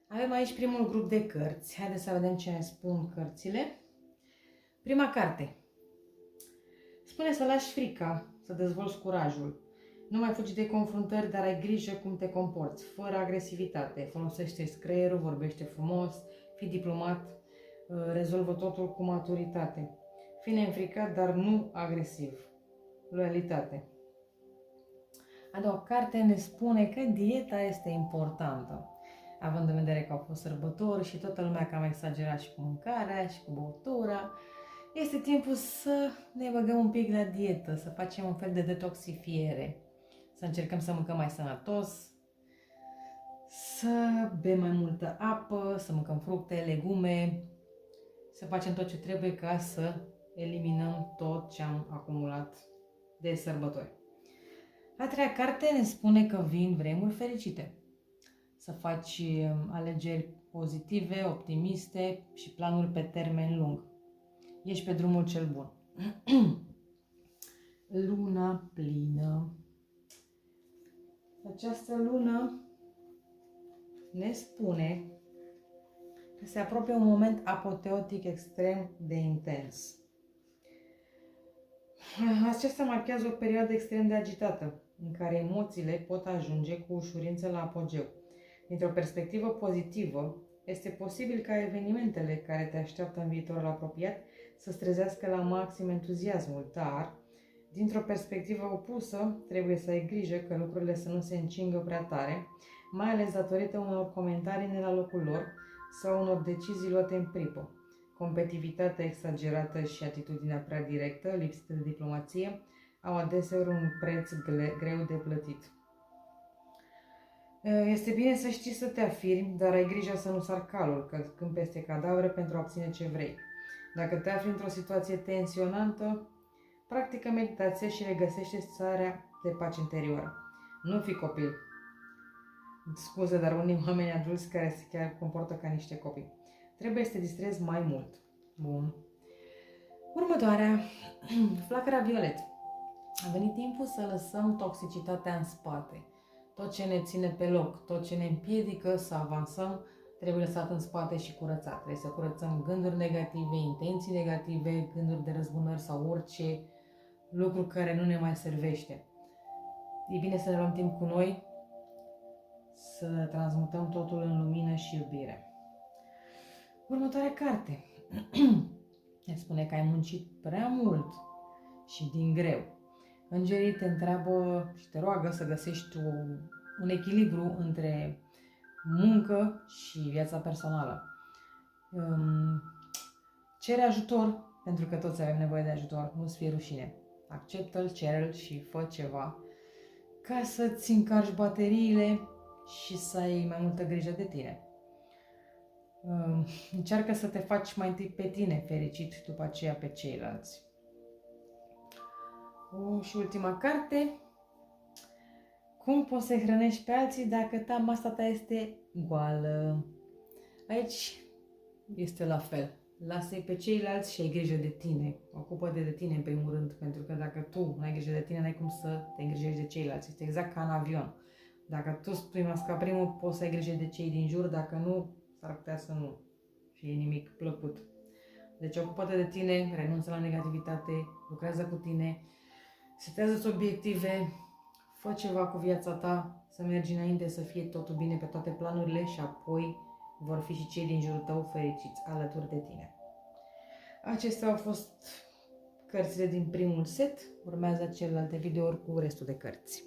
Avem aici primul grup de cărți. Haideți să vedem ce ne spun cărțile. Prima carte. Spune să lași frica, să dezvolți curajul. Nu mai fugi de confruntări, dar ai grijă cum te comporți, fără agresivitate. Folosește-ți creierul, vorbește frumos, fii diplomat, rezolvă totul cu maturitate. Fii neînfricat, dar nu agresiv. Loialitate. A doua carte ne spune că dieta este importantă. Având în vedere că au fost sărbători și toată lumea cam exagerat și cu mâncarea și cu băutura, este timpul să ne băgăm un pic la dietă, să facem un fel de detoxifiere, să încercăm să mâncăm mai sănătos, să bem mai multă apă, să mâncăm fructe, legume, să facem tot ce trebuie ca să eliminăm tot ce am acumulat de sărbători. A treia carte ne spune că vin vremuri fericite. Să faci alegeri pozitive, optimiste și planuri pe termen lung. Ești pe drumul cel bun. Luna plină. Această lună ne spune că se apropie un moment apoteotic extrem de intens. Aceasta marchează o perioadă extrem de agitată, în care emoțiile pot ajunge cu ușurință la apogeu. Dintr-o perspectivă pozitivă, este posibil ca evenimentele care te așteaptă în viitorul apropiat să-ți trezească la maxim entuziasmul, dar, dintr-o perspectivă opusă, trebuie să ai grijă că lucrurile să nu se încingă prea tare, mai ales datorită unor comentarii la locul lor sau unor decizii luate în pripă. Competitivitatea exagerată și atitudinea prea directă, lipsită de diplomație, au adeseori un preț greu de plătit. Este bine să știi să te afirmi, dar ai grijă să nu sar calul, căzând peste cadavre pentru a obține ce vrei. Dacă te afli într-o situație tensionantă, practică meditație și regăsește starea de pace interioară. Nu fi copil. Scuze, dar unii oameni adulți care se chiar comportă ca niște copii. Trebuie să te distrezi mai mult. Bun. Următoarea. Flacăra violet. A venit timpul să lăsăm toxicitatea în spate. Tot ce ne ține pe loc, tot ce ne împiedică să avansăm, trebuie lăsat în spate și curățat. Trebuie să curățăm gânduri negative, intenții negative, gânduri de răzbunări sau orice lucru care nu ne mai servește. E bine să ne luăm timp cu noi, să transmutăm totul în lumină și iubire. Următoarea carte. Ne spune că ai muncit prea mult și din greu. Îngerii te întreabă și te roagă să găsești un echilibru între muncă și viața personală. Cere ajutor, pentru că toți avem nevoie de ajutor, nu-ți fie rușine. Acceptă-l, cere-l și fă ceva ca să-ți încarci bateriile și să ai mai multă grijă de tine. Încearcă să te faci mai întâi pe tine fericit și după aceea pe ceilalți. Și ultima carte. Cum poți să hrănești pe alții dacă masa ta este goală? Aici este la fel. Lasă-i pe ceilalți și ai grijă de tine. Ocupă-te de tine în primul rând, pentru că dacă tu nu ai grijă de tine, n-ai cum să te îngrijești de ceilalți. Este exact ca în avion. Dacă tu spui masca primul, poți să ai grijă de cei din jur, dacă nu, s-ar putea să nu fie nimic plăcut. Deci ocupă-te de tine, renunță la negativitate, lucrează cu tine, setează-ți obiective, fă ceva cu viața ta, să mergi înainte, să fie totul bine pe toate planurile și apoi vor fi și cei din jurul tău fericiți alături de tine. Acestea au fost cărțile din primul set, urmează celelalte videouri cu restul de cărți.